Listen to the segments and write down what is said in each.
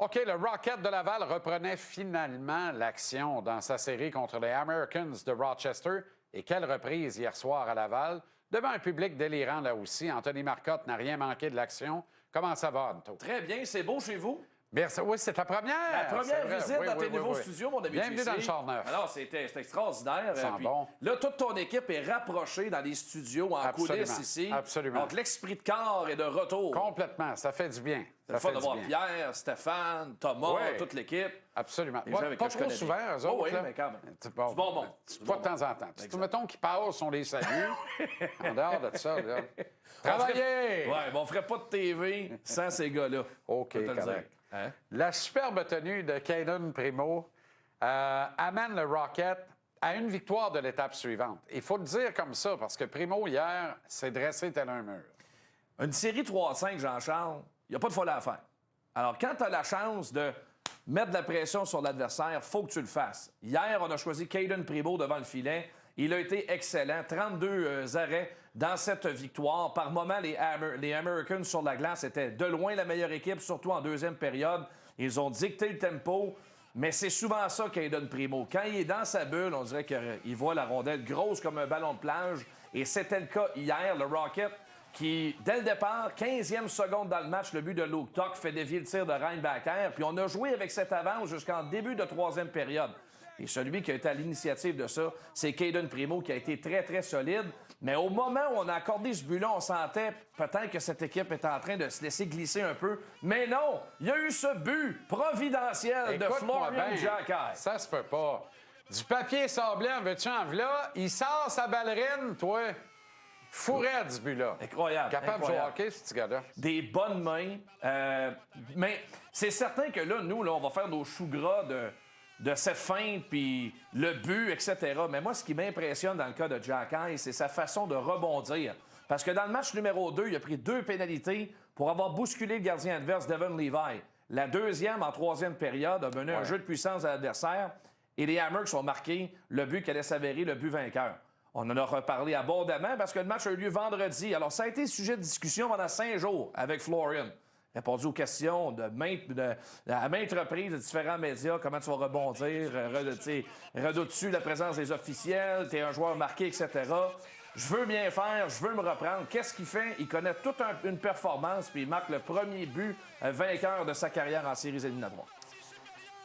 OK, le Rocket de Laval reprenait finalement l'action dans sa série contre les Americans de Rochester. Et quelle reprise hier soir à Laval. Devant un public délirant là aussi, Anthony Marcotte n'a rien manqué de l'action. Comment ça va, Anto? Très bien, c'est beau chez vous? Merci. Oui, c'est ta première. La première visite dans tes nouveaux oui. studios, mon ami. Bienvenue dans le char neuf. Alors, c'était extraordinaire. Ça sent bon. Là, toute ton équipe est rapprochée dans les studios, en coulisses ici. Absolument. Donc, l'esprit de corps est de retour. Complètement. Ça fait du bien. C'est le fun de voir Pierre, Stéphane, Thomas, toute l'équipe. Absolument. Les gens avec pas qui je trop connais souvent, bien. eux autres. Oui, là. mais quand même. C'est bon, du bon monde. Pas de temps en temps. Mettons qu'ils passent, on les salue. En dehors de ça, là. Travaillez! Oui, mais on ferait pas de TV sans ces gars-là. OK, correct. Hein? La superbe tenue de Caden Primo amène le Rocket à une victoire de l'étape suivante. Il faut le dire comme ça, parce que Primo, hier, s'est dressé tel un mur. Une série 3-5, Jean-Charles, il n'y a pas de folie à faire. Alors, quand tu as la chance de mettre de la pression sur l'adversaire, il faut que tu le fasses. Hier, on a choisi Caden Primo devant le filet. Il a été excellent. 32 arrêts dans cette victoire. Par moment, les Americans sur la glace étaient de loin la meilleure équipe, surtout en deuxième période. Ils ont dicté le tempo. Mais c'est souvent ça Caden Primo. Quand il est dans sa bulle, on dirait qu'il voit la rondelle grosse comme un ballon de plage. Et c'était le cas hier. Le Rocket qui, dès le départ, 15e seconde dans le match, le but de Luke Tuck fait dévier le tir de Reinbacker. Puis on a joué avec cette avance jusqu'en début de troisième période. Et celui qui a été à l'initiative de ça, c'est Caden Primo, qui a été très, très solide. Mais au moment où on a accordé ce but-là, on sentait peut-être que cette équipe était en train de se laisser glisser un peu. Mais non! Il y a eu ce but providentiel de Florian Jacquet. Ça se peut pas. Du papier sablé, en veux-tu en v'là? Il sort sa ballerine, toi. Fourré du but-là. Incroyable. Capable de jouer au hockey, ce petit gars-là. Des bonnes mains. Mais c'est certain que là, nous, on va faire nos choux gras de cette feinte, puis le but, etc. Mais moi, ce qui m'impressionne dans le cas de Jacquet, c'est sa façon de rebondir. Parce que dans le match numéro 2, il a pris 2 pénalités pour avoir bousculé le gardien adverse, Devon Levi. La deuxième, en troisième période, a mené un jeu de puissance à l'adversaire. Et les Hammers ont marqué le but qui allait s'avérer le but vainqueur. On en a reparlé abondamment parce que le match a eu lieu vendredi. Alors, ça a été sujet de discussion pendant 5 jours avec Florian. Répondu aux questions à maintes reprises de différents médias, comment tu vas rebondir, redoutes-tu la présence des officiels, t'es un joueur marqué, etc. Je veux bien faire, je veux me reprendre. Qu'est-ce qu'il fait? Il connaît toute une performance, puis il marque le premier but vainqueur de sa carrière en séries éliminatoires.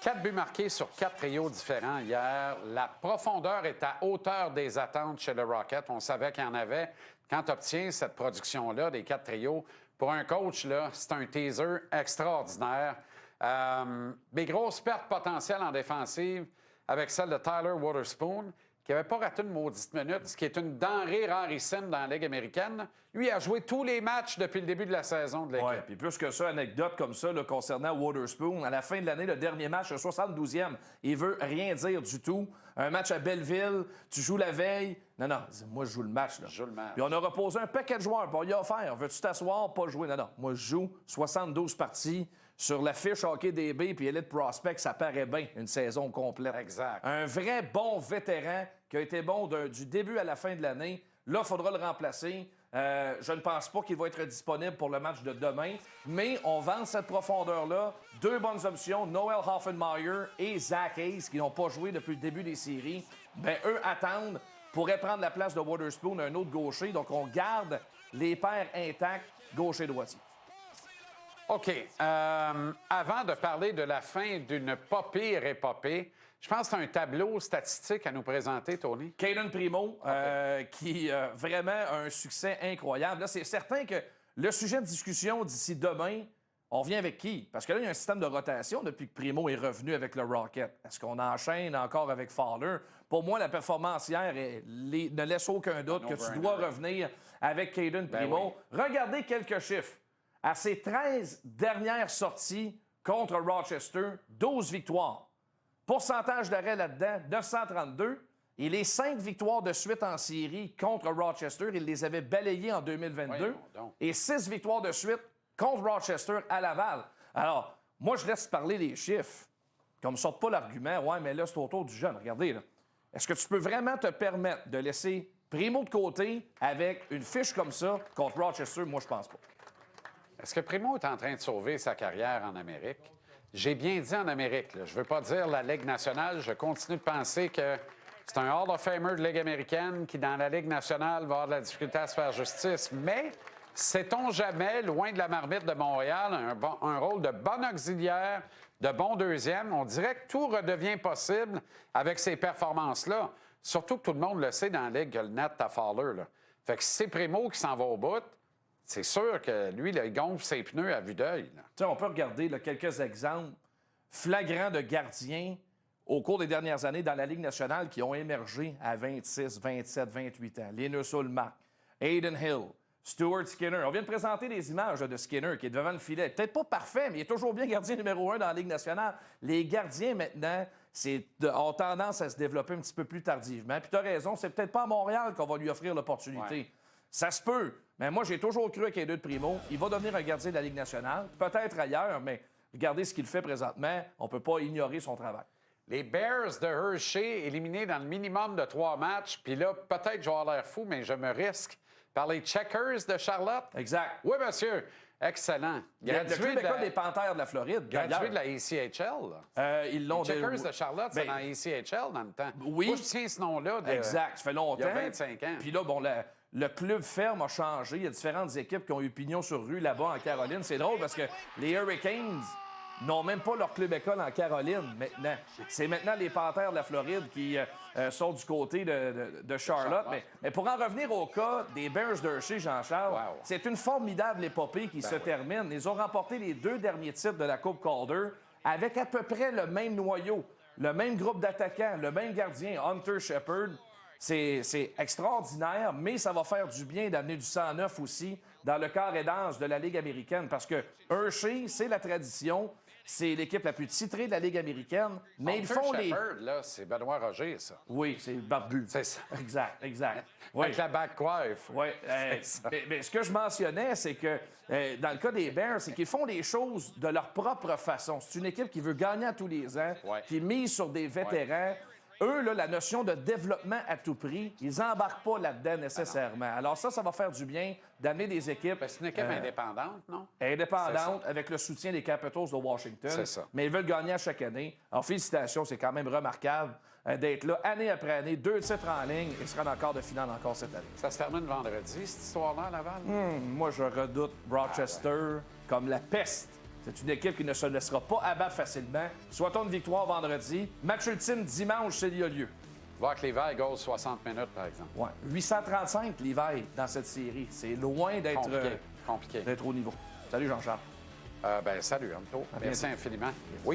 4 buts marqués sur 4 trios différents hier. La profondeur est à hauteur des attentes chez le Rocket. On savait qu'il y en avait. Quand tu obtiens cette production-là des 4 trios, pour un coach, là, c'est un teaser extraordinaire. Des grosses pertes potentielles en défensive avec celle de Tyler Waterspoon, qui n'avait pas raté une maudite minute, ce qui est une denrée rarissime dans la Ligue américaine. Lui a joué tous les matchs depuis le début de la saison de l'équipe. Oui, puis plus que ça, anecdote comme ça là, concernant Waterspoon. À la fin de l'année, le dernier match, le 72e, il veut rien dire du tout. Un match à Belleville, tu joues la veille. Non, moi, je joue le match. Là. Je joue le match. Puis on a reposé un paquet de joueurs. Puis on lui a offert, veux-tu t'asseoir, pas jouer? Non, moi, je joue 72 parties. Sur la fiche Hockey DB puis Elite Prospect, ça paraît bien, une saison complète. Exact. Un vrai bon vétéran qui a été bon du début à la fin de l'année. Là, il faudra le remplacer. Je ne pense pas qu'il va être disponible pour le match de demain, mais on vend cette profondeur-là. 2 bonnes options, Noel Hoffenmeyer et Zach Hayes, qui n'ont pas joué depuis le début des séries. Bien, eux attendent, pourraient prendre la place de Waterspoon, un autre gaucher. Donc, on garde les paires intacts, gaucher-droitier. OK. Avant de parler de la fin d'une pas pire épopée, je pense que tu as un tableau statistique à nous présenter, Tony. Caden Primo, qui vraiment a un succès incroyable. Là, c'est certain que le sujet de discussion d'ici demain, on vient avec qui? Parce que là, il y a un système de rotation depuis que Primo est revenu avec le Rocket. Est-ce qu'on enchaîne encore avec Fowler? Pour moi, la performance hier ne laisse aucun doute que tu dois revenir avec Caden Primo. Oui. Regardez quelques chiffres. À ses 13 dernières sorties contre Rochester, 12 victoires. Pourcentage d'arrêt là-dedans, 932. Et les 5 victoires de suite en série contre Rochester, il les avait balayées en 2022. Et 6 victoires de suite contre Rochester à Laval. Alors, moi, je laisse parler les chiffres. Comme ça, pas l'argument. Ouais, mais là, c'est autour du jeune. Regardez, là. Est-ce que tu peux vraiment te permettre de laisser Primo de côté avec une fiche comme ça contre Rochester? Moi, je pense pas. Est-ce que Primo est en train de sauver sa carrière en Amérique? j'ai bien dit en Amérique, là, je ne veux pas dire la Ligue nationale, je continue de penser que c'est un Hall of Famer de Ligue américaine qui, dans la Ligue nationale, va avoir de la difficulté à se faire justice. Mais sait-on jamais, loin de la marmite de Montréal, un rôle de bon auxiliaire, de bon deuxième? On dirait que tout redevient possible avec ces performances-là. Surtout que tout le monde le sait dans la Ligue que le net à Fowler. Là. Fait que si c'est Primo qui s'en va au bout, c'est sûr que lui, là, il gonfle ses pneus à vue d'œil. Tu sais, on peut regarder là, quelques exemples flagrants de gardiens au cours des dernières années dans la Ligue nationale qui ont émergé à 26, 27, 28 ans. Linus Ullmark, Aiden Hill, Stuart Skinner. On vient de présenter des images de Skinner qui est devant le filet. Peut-être pas parfait, mais il est toujours bien gardien numéro 1 dans la Ligue nationale. Les gardiens, maintenant, ont tendance à se développer un petit peu plus tardivement. Puis tu as raison, c'est peut-être pas à Montréal qu'on va lui offrir l'opportunité. Ouais. Ça se peut, mais moi, j'ai toujours cru avec Aiden Primo. Il va devenir un gardien de la Ligue nationale, peut-être ailleurs, mais regardez ce qu'il fait présentement. On peut pas ignorer son travail. Les Bears de Hershey éliminés dans le minimum de 3 matchs. Puis là, peut-être je vais avoir l'air fou, mais je me risque par les Checkers de Charlotte. Exact. Oui, monsieur. Excellent. Le club école des Panthères de la Floride, Gradué de la ECHL. Là. ils l'ont Les Checkers de Charlotte, c'est dans la ECHL dans le temps. Oui. Moi, je tiens ce nom-là. Exact. Ça fait longtemps. Il y a 25 ans. Puis là, bon, le club ferme a changé. Il y a différentes équipes qui ont eu pignon sur rue là-bas en Caroline. C'est drôle parce que les Hurricanes n'ont même pas leur club école en Caroline maintenant. C'est maintenant les Panthères de la Floride qui sont du côté de Charlotte. Mais pour en revenir au cas des Bears d'Hershey, Jean-Charles, Wow. c'est une formidable épopée qui se termine. Ils ont remporté les 2 derniers titres de la Coupe Calder avec à peu près le même noyau, le même groupe d'attaquants, le même gardien, Hunter Shepard. C'est extraordinaire, mais ça va faire du bien d'amener du sang neuf aussi dans le carré d'âge de la Ligue américaine parce que Hershey, c'est la tradition. C'est l'équipe la plus titrée de la Ligue américaine, mais ils font les... Shepard, là, c'est Benoît Roger, ça. Oui, c'est barbu. C'est ça. Exact. Oui. Avec la back coiffe. Oui. Mais ce que je mentionnais, c'est que dans le cas des Bears, c'est qu'ils font les choses de leur propre façon. C'est une équipe qui veut gagner à tous les ans, qui mise sur des vétérans. Eux, là, la notion de développement à tout prix, ils embarquent pas là-dedans nécessairement. Alors ça va faire du bien d'amener des équipes... C'est une équipe indépendante, non? Indépendante, avec le soutien des Capitals de Washington. C'est ça. Mais ils veulent gagner à chaque année. Alors, félicitations, c'est quand même remarquable d'être là année après année, 2 titres en ligne et se rendre encore de finale encore cette année. Ça se termine vendredi, cette histoire-là, à Laval? Moi, je redoute Rochester comme la peste. C'est une équipe qui ne se laissera pas abattre facilement. Soit-on une victoire vendredi. Match ultime dimanche, c'est lieu. Voir que Levi goal 60 minutes, par exemple. Ouais. 835, Levi, dans cette série. C'est loin d'être Compliqué. d'être au niveau. Salut, Jean-Charles. Salut, Anto. Merci infiniment. Oui.